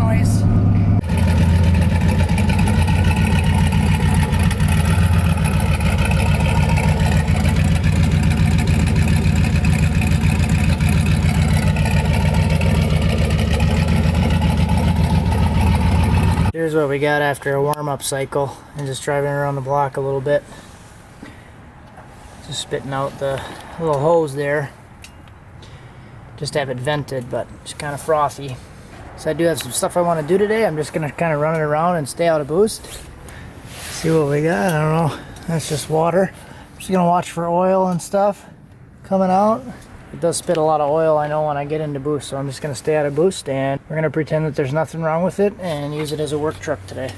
noise. Here's what we got after a warm-up cycle and just driving around the block a little bit. Just spitting out the little hose there. Just have it vented, but it's kind of frothy. So I do have some stuff I want to do today. I'm just going to kind of run it around and stay out of boost. See what we got. I don't know. That's just water. I'm just going to watch for oil and stuff coming out. It does spit a lot of oil, I know, when I get into boost, so I'm just going to stay out of boost, and we're going to pretend that there's nothing wrong with it and use it as a work truck today.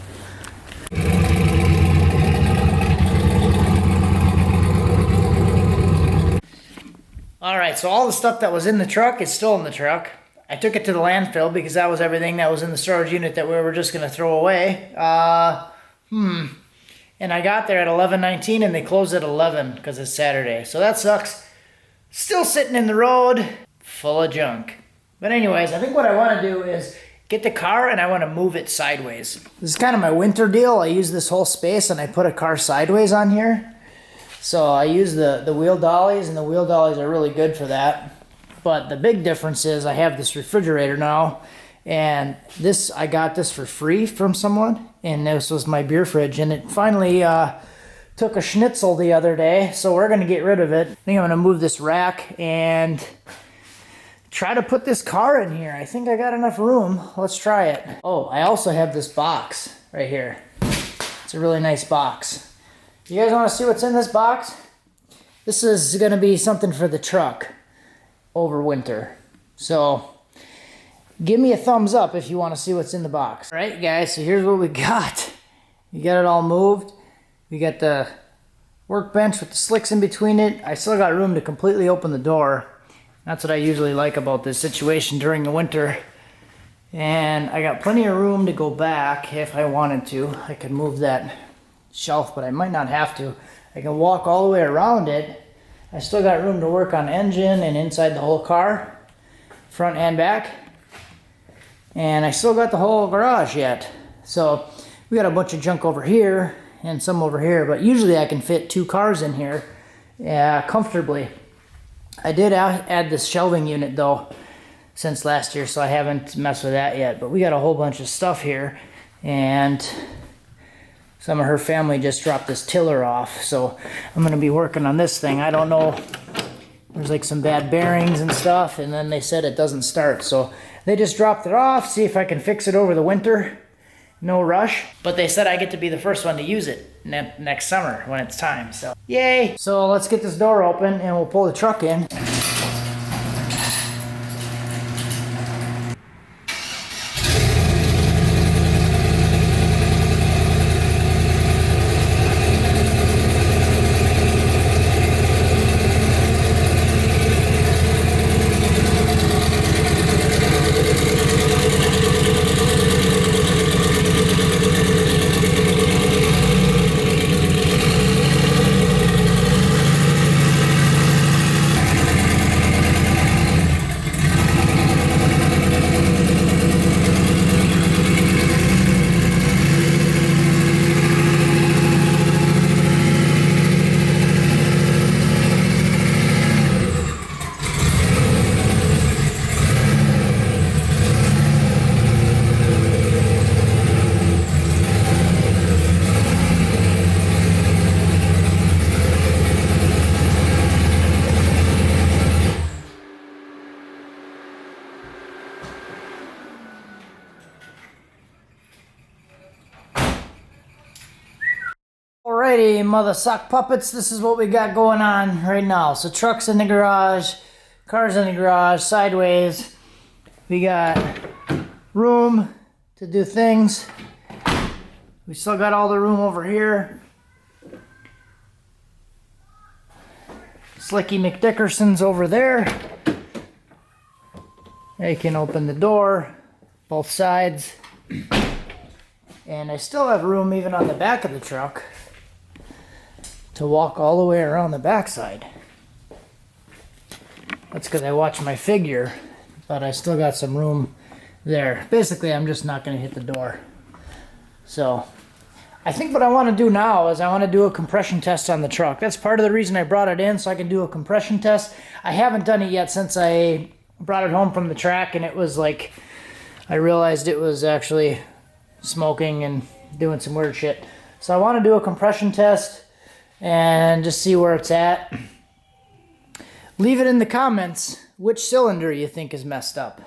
Alright, so all the stuff that was in the truck is still in the truck. I took it to the landfill because that was everything that was in the storage unit that we were just going to throw away. And I got there at 11:19 and they closed at 11 because it's Saturday, so that sucks. Still sitting in the road, full of junk. But anyways, I think what I want to do is get the car and I want to move it sideways. This is kind of my winter deal. I use this whole space and I put a car sideways on here. So I use the wheel dollies, and the wheel dollies are really good for that. But the big difference is I have this refrigerator now, and this, I got this for free from someone, and this was my beer fridge, and it finally took a schnitzel the other day, so we're going to get rid of it. I think I'm going to move this rack and try to put this car in here. I think I got enough room. Let's try it. Oh, I also have this box right here. It's a really nice box. You guys want to see what's in this box? This is going to be something for the truck over winter. So give me a thumbs up if you want to see what's in the box. All right, guys, so here's what we got. We got it all moved. We got the workbench with the slicks in between it. I still got room to completely open the door. That's what I usually like about this situation during the winter. And I got plenty of room to go back if I wanted to. I could move that shelf, but I might not have to. I can walk all the way around it. I still got room to work on engine and inside the whole car, front and back. And I still got the whole garage yet. So we got a bunch of junk over here and some over here, but usually I can fit 2 cars in here comfortably. I did add this shelving unit though since last year, so I haven't messed with that yet. But we got a whole bunch of stuff here, and some of her family just dropped this tiller off, so I'm going to be working on this thing. I don't know, there's like some bad bearings and stuff, and then they said it doesn't start, so they just dropped it off, see if I can fix it over the winter. No rush, but they said I get to be the first one to use it next summer when it's time, so yay! So let's get this door open and we'll pull the truck in. Alrighty, mother sock puppets, this is what we got going on right now. So truck's in the garage, car's in the garage, sideways. We got room to do things. We still got all the room over here. Slicky McDickerson's over there. They can open the door, both sides. And I still have room even on the back of the truck to walk all the way around the backside. That's because I watch my figure, but I still got some room there. Basically, I'm just not going to hit the door. So I think what I want to do now is I want to do a compression test on the truck. That's part of the reason I brought it in, so I can do a compression test. I haven't done it yet since I brought it home from the track, and it was like, I realized it was actually smoking and doing some weird shit. So I want to do a compression test and just see where it's at. Leave it in the comments which cylinder you think is messed up.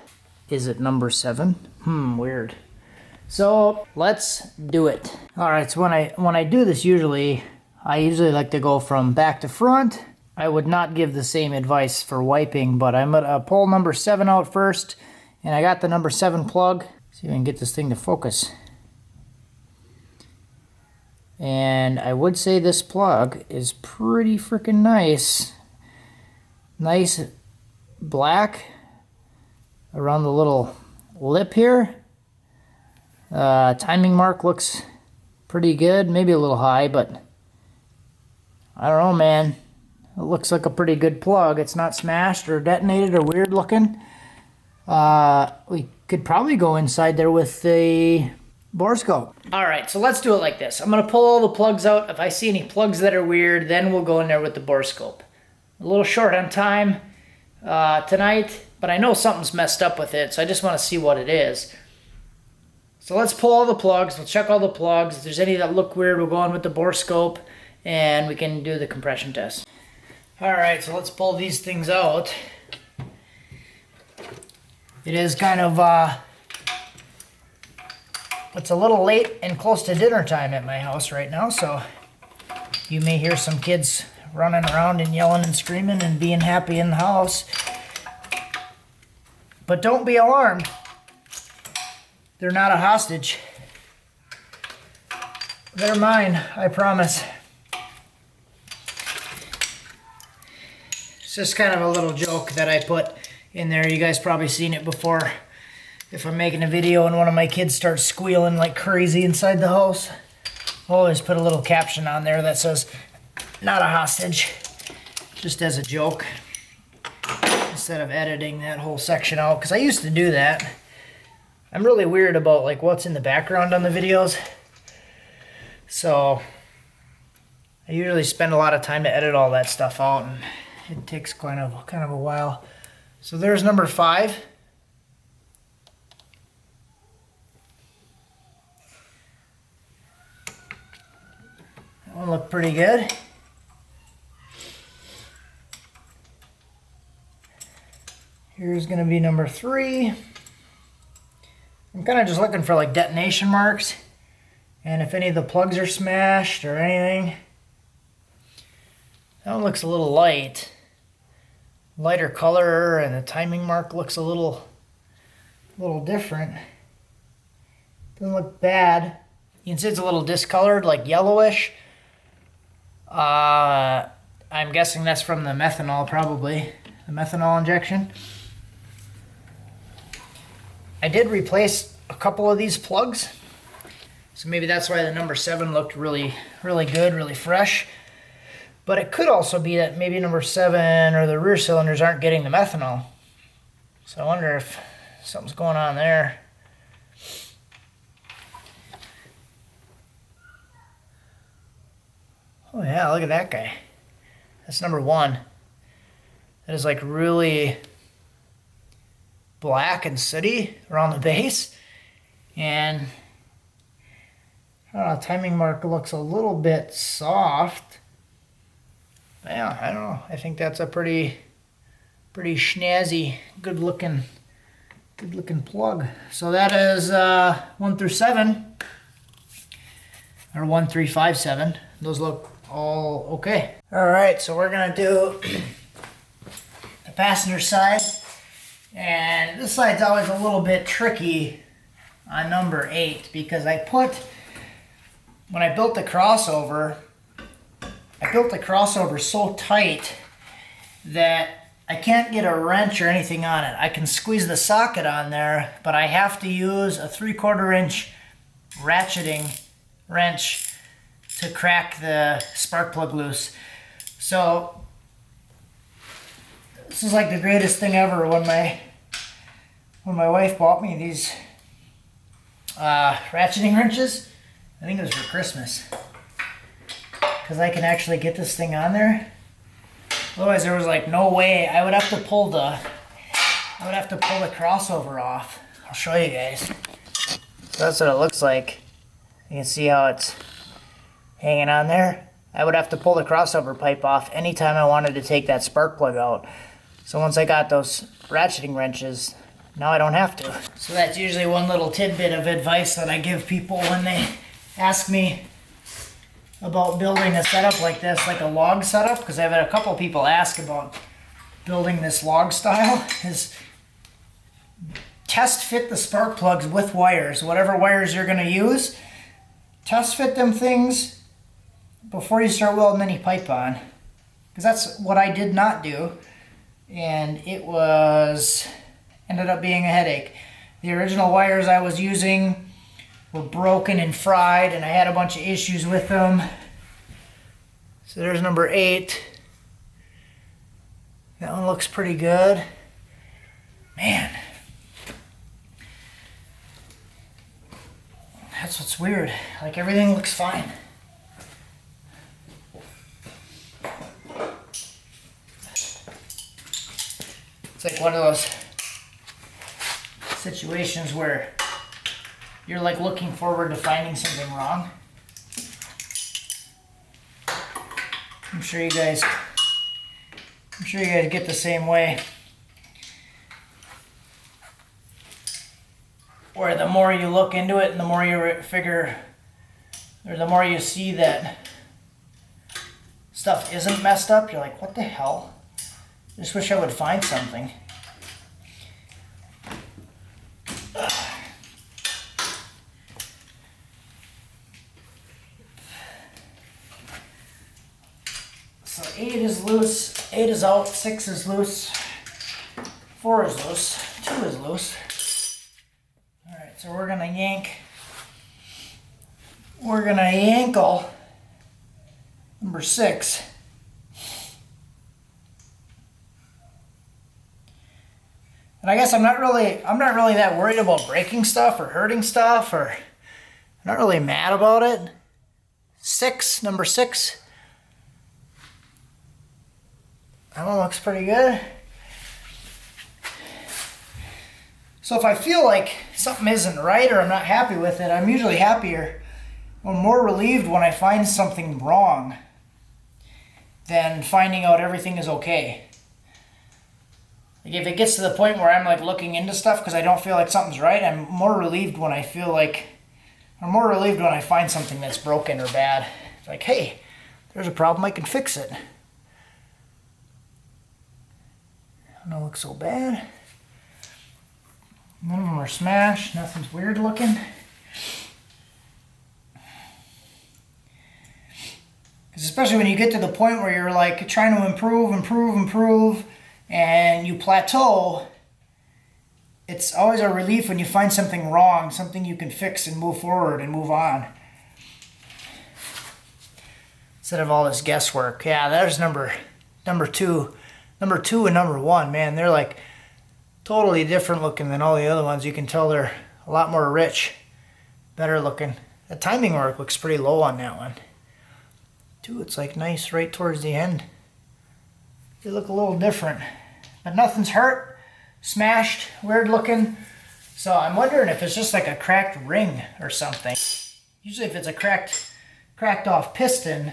Is it number 7? Weird. So let's do it. All right, so when I do this, I usually like to go from back to front. I would not give the same advice for wiping, but I'm gonna pull number 7 out first, and I got the number 7 plug. See if I can get this thing to focus. And I would say this plug is pretty freaking nice. Nice black around the little lip here. Timing mark looks pretty good, maybe a little high, but I don't know, man. It looks like a pretty good plug. It's not smashed or detonated or weird looking. We could probably go inside there with the Borescope. All right, so let's do it like this. I'm gonna pull all the plugs out. If I see any plugs that are weird, then we'll go in there with the Borescope. A little short on time tonight, but I know something's messed up with it, so I just want to see what it is. So let's pull all the plugs. We'll check all the plugs. If there's any that look weird, we'll go on with the Borescope, and we can do the compression test. All right, so let's pull these things out. It is kind of, it's a little late and close to dinner time at my house right now, so you may hear some kids running around and yelling and screaming and being happy in the house. But don't be alarmed. They're not a hostage. They're mine, I promise. It's just kind of a little joke that I put in there. You guys probably seen it before. If I'm making a video and one of my kids starts squealing like crazy inside the house, I'll always put a little caption on there that says, "Not a hostage," just as a joke, instead of editing that whole section out, because I used to do that. I'm really weird about like what's in the background on the videos, so I usually spend a lot of time to edit all that stuff out, and it takes kind of a while. So there's number 5. That one looked pretty good. Here's gonna be number 3. I'm kind of just looking for like detonation marks, and if any of the plugs are smashed or anything. That one looks a little lighter color, and the timing mark looks a little different. Doesn't look bad. You can see it's a little discolored, like yellowish. I'm guessing that's from the methanol, probably the methanol injection. I did replace a couple of these plugs, so maybe that's why the number 7 looked really good, really fresh. But it could also be that maybe number 7 or the rear cylinders aren't getting the methanol. So I wonder if something's going on there. Oh yeah, look at that guy. That's number 1. That is like really black and sooty around the base, and I don't know, timing mark looks a little bit soft. Yeah, I don't know. I think that's a pretty snazzy, good looking plug. So that is 1 through 7, or 1, 3, 5, 7. Those look all okay. All right, so we're gonna do the passenger side. And this side's always a little bit tricky on number 8, because when I built the crossover, so tight that I can't get a wrench or anything on it. I can squeeze the socket on there, but I have to use a 3/4 inch ratcheting wrench to crack the spark plug loose. So this is like the greatest thing ever when my when my wife bought me these ratcheting wrenches. I think it was for Christmas. Because I can actually get this thing on there. Otherwise there was like no way. I would have to pull the crossover off. I'll show you guys. So that's what it looks like. You can see how it's hanging on there. I would have to pull the crossover pipe off anytime I wanted to take that spark plug out. So once I got those ratcheting wrenches, now I don't have to. So that's usually one little tidbit of advice that I give people when they ask me about building a setup like this, like a log setup, because I've had a couple people ask about building this log style, is test fit the spark plugs with wires. Whatever wires you're going to use, test fit them things before you start welding any pipe on. Because that's what I did not do, and it ended up being a headache. The original wires I was using were broken and fried, and I had a bunch of issues with them. So there's number 8. That one looks pretty good. Man. That's what's weird. Like everything looks fine. It's like one of those situations where you're like looking forward to finding something wrong. I'm sure you guys get the same way. Where the more you look into it and the more you figure, or the more you see that stuff isn't messed up, you're like, what the hell? I just wish I would find something. So 8 is loose, 8 is out, 6 is loose, 4 is loose, 2 is loose. Alright, so we're gonna yankle number 6. And I guess I'm not really that worried about breaking stuff or hurting stuff, or I'm not really mad about it. Number 6. That one looks pretty good. So if I feel like something isn't right or I'm not happy with it, I'm usually happier or more relieved when I find something wrong than finding out everything is okay. Like if it gets to the point where I'm like looking into stuff because I don't feel like something's right, I'm more relieved when I find something that's broken or bad. It's like, hey, there's a problem, I can fix it. Don't look so bad. None of them are smashed. Nothing's weird looking. Because especially when you get to the point where you're like trying to improve, and you plateau, it's always a relief when you find something wrong, something you can fix and move forward and move on. Instead of all this guesswork. Yeah, there's number 2. Number 2 and number 1, man, they're like totally different looking than all the other ones. You can tell they're a lot more rich, better looking. The timing work looks pretty low on that one. 2, it's like nice right towards the end. They look a little different, but nothing's hurt, smashed, weird looking. So I'm wondering if it's just like a cracked ring or something. Usually if it's a cracked off piston,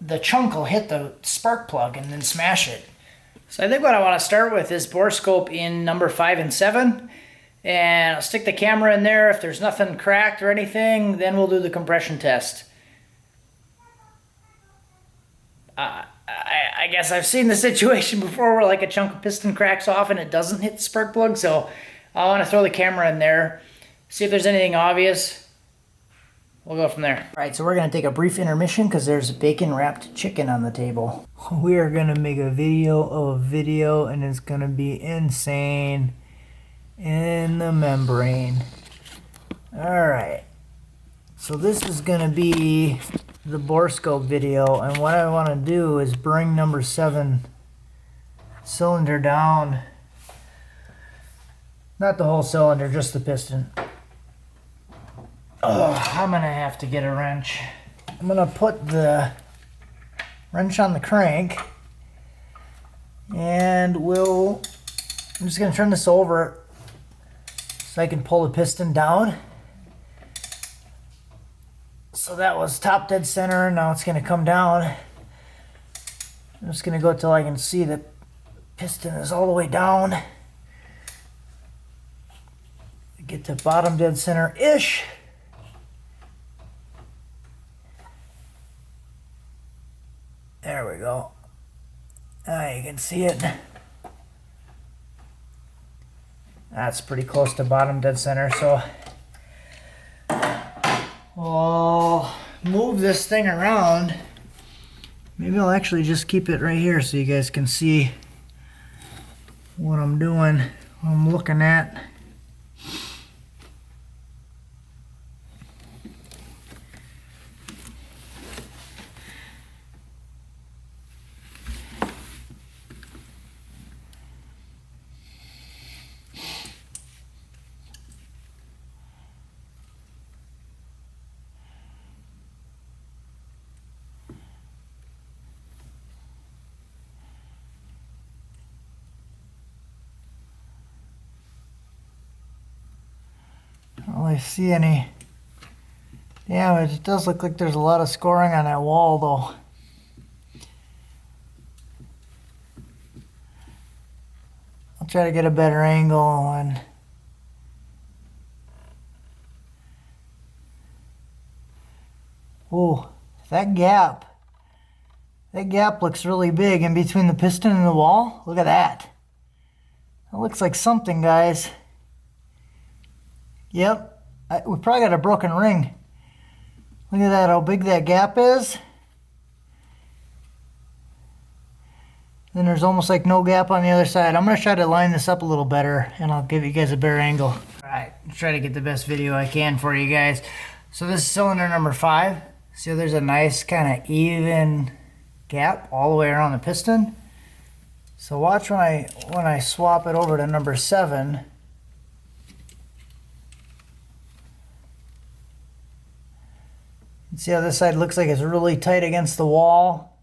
the chunk will hit the spark plug and then smash it. So I think what I want to start with is Borescope in number 5 and 7. And I'll stick the camera in there. If there's nothing cracked or anything, then we'll do the compression test. I guess I've seen the situation before where like a chunk of piston cracks off and it doesn't hit the spark plug. So I want to throw the camera in there, see if there's anything obvious. We'll go from there. All right, so we're going to take a brief intermission because there's bacon-wrapped chicken on the table. We are going to make a video of a video, and it's going to be insane in the membrane. All right. So this is going to be the Borescope video, and what I want to do is bring number 7 cylinder down Not the whole cylinder, just the piston. Oh, I'm gonna have to get a wrench. I'm gonna put the wrench on the crank, and I'm just gonna turn this over so I can pull the piston down. So that was top dead center, now it's gonna come down. I'm just gonna go till I can see the piston is all the way down. Get to bottom dead center-ish. There we go. Now you can see it. That's pretty close to bottom dead center, so I'll move this thing around. Maybe I'll actually just keep it right here so you guys can see what I'm doing, what I'm looking at. I don't really see any damage. It does look like there's a lot of scoring on that wall though. I'll try to get a better angle and oh, that gap looks really big in between the piston and the wall. Look at that. That looks like something, guys. Yep, we probably got a broken ring. Look at that, how big that gap is. Then there's almost like no gap on the other side. I'm going to try to line this up a little better, and I'll give you guys a better angle. All right, try to get the best video I can for you guys. So this is cylinder number 5. See, there's a nice kind of even gap all the way around the piston. So watch when I swap it over to number 7. See how this side looks like it's really tight against the wall?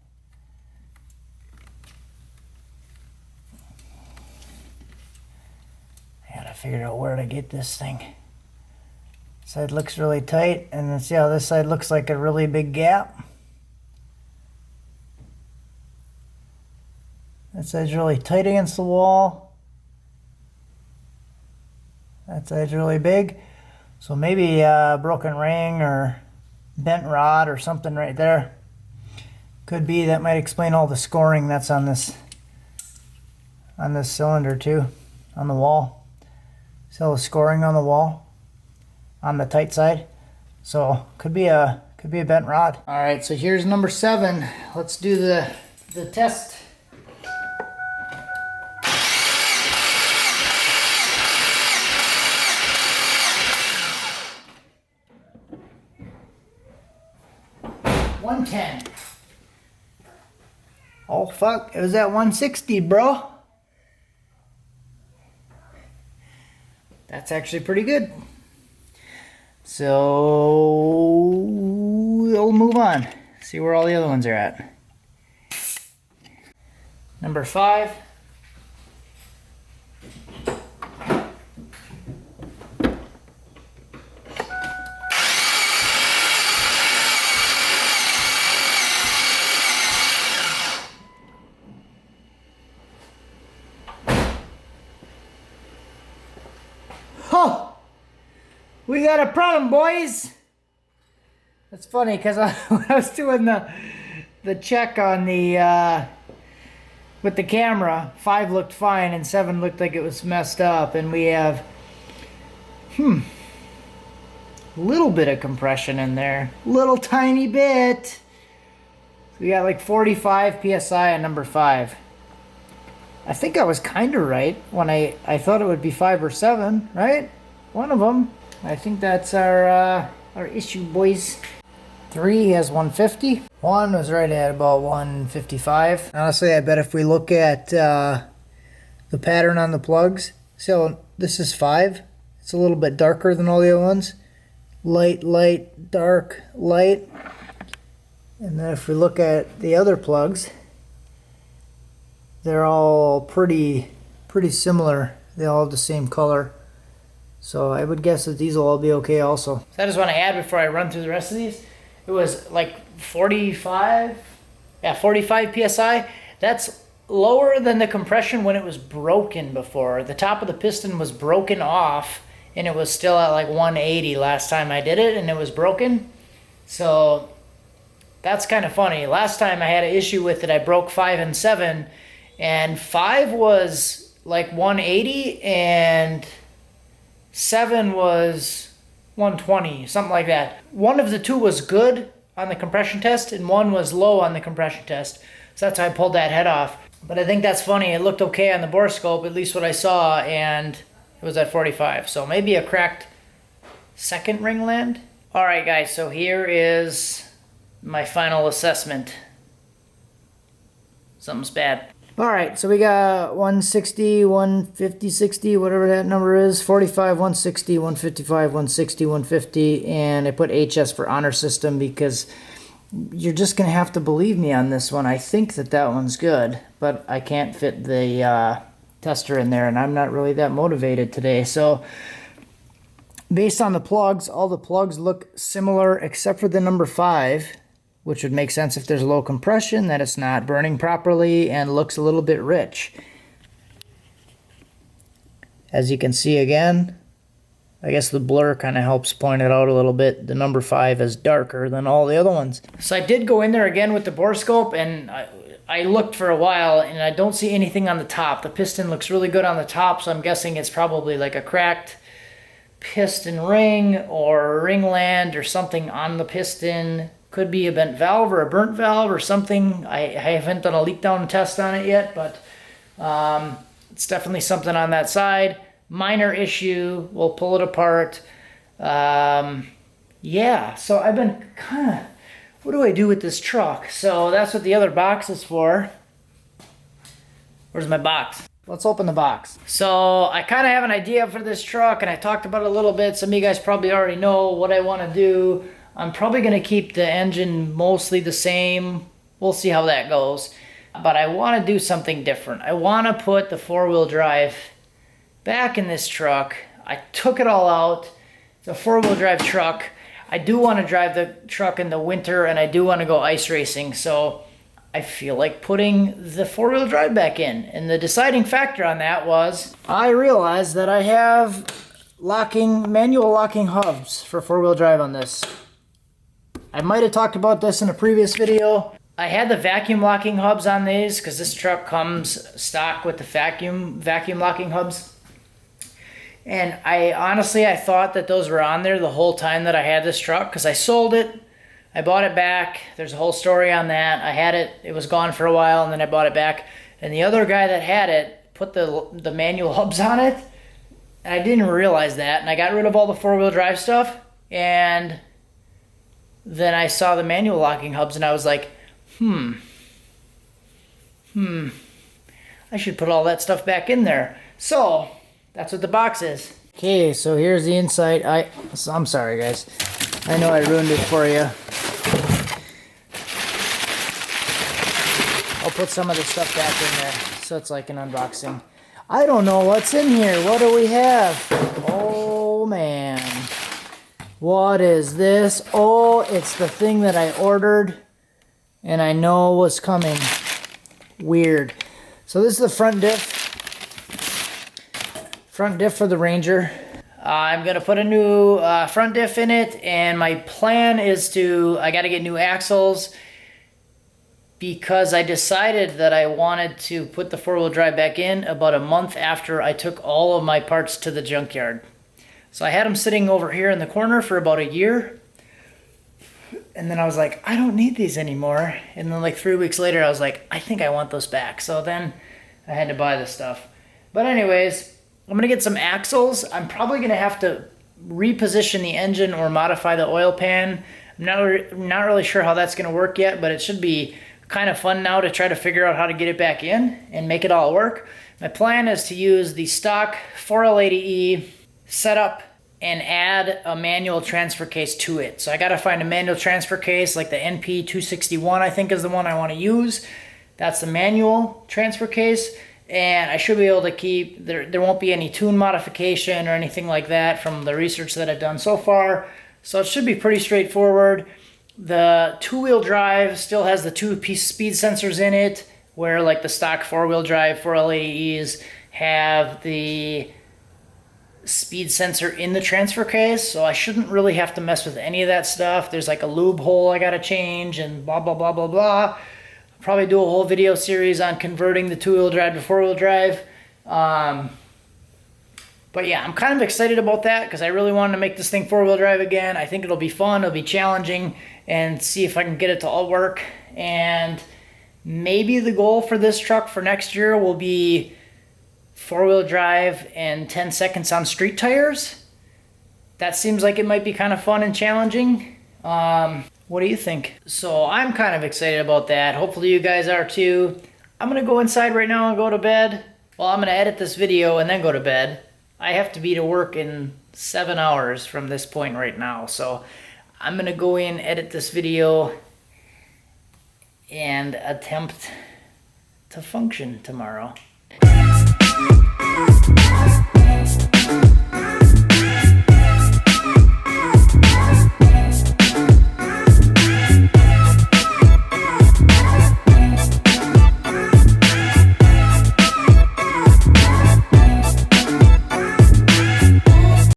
I gotta figure out where to get this thing. This side looks really tight, and then see how this side looks like a really big gap? That side's really tight against the wall. That side's really big. So maybe a broken ring or bent rod or something right there. Could be. That might explain all the scoring that's on this cylinder too, on the wall. See all the scoring on the wall on the tight side. So could be a bent rod. All right, so here's number 7. Let's do the test. $110. Oh fuck, it was at 160, bro. That's actually pretty good. So we'll move on. See where all the other ones are at. Number 5. Oh, we got a problem, boys. That's funny because when I was doing the check on the with the camera, 5 looked fine and 7 looked like it was messed up, and we have a little bit of compression in there, little tiny bit. We got like 45 psi on number 5. I think I was kind of right when I thought it would be 5 or 7, right? One of them. I think that's our issue, boys. 3 has 150. 1 was right at about 155. Honestly, I bet if we look at the pattern on the plugs, So this is 5. It's a little bit darker than all the other ones. Light, light, dark, light. And then if we look at the other plugs, they're all pretty similar. They all have the same color. So I would guess that these will all be okay also. So I just want to add before I run through the rest of these, it was like 45 PSI. That's lower than the compression when it was broken before. The top of the piston was broken off and it was still at like 180 last time I did it and it was broken. So that's kind of funny. Last time I had an issue with it, I broke 5 and 7, and 5 was like 180 and 7 was 120, something like that. One of the two was good on the compression test and one was low on the compression test. So that's how I pulled that head off. But I think that's funny. It looked okay on the Borescope, at least what I saw, and it was at 45. So maybe a cracked second ring land. All right, guys, so here is my final assessment. Something's bad. All right, so we got 160, 150, 60, whatever that number is, 45, 160, 155, 160, 150, and I put HS for honor system because you're just going to have to believe me on this one. I think that that one's good, but I can't fit the tester in there, and I'm not really that motivated today. So based on the plugs, all the plugs look similar except for the number 5, which would make sense if there's low compression, that it's not burning properly and looks a little bit rich. As you can see again, I guess the blur kind of helps point it out a little bit. The number 5 is darker than all the other ones. So I did go in there again with the Borescope, and I looked for a while, and I don't see anything on the top. The piston looks really good on the top, so I'm guessing it's probably like a cracked piston ring or ring-land or something on the piston. Could be a bent valve or a burnt valve or something. I haven't done a leak down test on it yet, but it's definitely something on that side. Minor issue. We'll pull it apart. Yeah, so I've been kind of, what do I do with this truck? So that's what the other box is for. Where's my box? Let's open the box. So I kind of have an idea for this truck, and I talked about it a little bit. Some of you guys probably already know what I want to do. I'm probably going to keep the engine mostly the same. We'll see how that goes. But I want to do something different. I want to put the 4-wheel drive back in this truck. I took it all out. It's a 4-wheel drive truck. I do want to drive the truck in the winter, and I do want to go ice racing. So I feel like putting the 4-wheel drive back in. And the deciding factor on that was I realized that I have manual locking hubs for 4-wheel drive on this. I might have talked about this in a previous video. I had the vacuum locking hubs on these because this truck comes stock with the vacuum locking hubs. And I thought that those were on there the whole time that I had this truck because I sold it. I bought it back. There's a whole story on that. I had it. It was gone for a while, and then I bought it back. And the other guy that had it put the manual hubs on it. And I didn't realize that. And I got rid of all the 4-wheel drive stuff. And then I saw the manual locking hubs, and I was like, I should put all that stuff back in there. So that's what the box is. Okay, so here's the inside. I'm sorry, guys. I know I ruined it for you. I'll put some of the stuff back in there, so it's like an unboxing. I don't know what's in here. What do we have? Oh, man. What is this? Oh, it's the thing that I ordered and I know was coming. Weird. So this is the front diff. Front diff for the Ranger. I'm going to put a new front diff in it, and my plan is I got to get new axles because I decided that I wanted to put the 4-wheel drive back in about a month after I took all of my parts to the junkyard. So I had them sitting over here in the corner for about a year. And then I was like, I don't need these anymore. And then like 3 weeks later, I was like, I think I want those back. So then I had to buy this stuff. But anyways, I'm going to get some axles. I'm probably going to have to reposition the engine or modify the oil pan. I'm not really sure how that's going to work yet, but it should be kind of fun now to try to figure out how to get it back in and make it all work. My plan is to use the stock 4L80E setup and add a manual transfer case to it. So I gotta find a manual transfer case, like the NP261 I think is the one I wanna use. That's the manual transfer case, and I should be able to keep, there won't be any tune modification or anything like that from the research that I've done so far. So it should be pretty straightforward. The two-wheel drive still has the two-piece speed sensors in it, where like the stock four-wheel drive 4L80Es have the speed sensor in the transfer case, so I shouldn't really have to mess with any of that stuff. There's like a lube hole I gotta change and blah blah blah blah blah. I'll probably do a whole video series on converting the two-wheel drive to four-wheel drive. But yeah, I'm kind of excited about that because I really wanted to make this thing four-wheel drive again. I think it'll be fun, it'll be challenging, and see if I can get it to all work. And maybe the goal for this truck for next year will be four-wheel drive and 10 seconds on street tires. That seems like it might be kind of fun and challenging. What do you think? So I'm kind of excited about that. Hopefully you guys are too. I'm gonna go inside right now and go to bed. Well, I'm gonna edit this video and then go to bed. I have to be to work in 7 hours from this point right now. So I'm gonna go in, edit this video, and attempt to function tomorrow.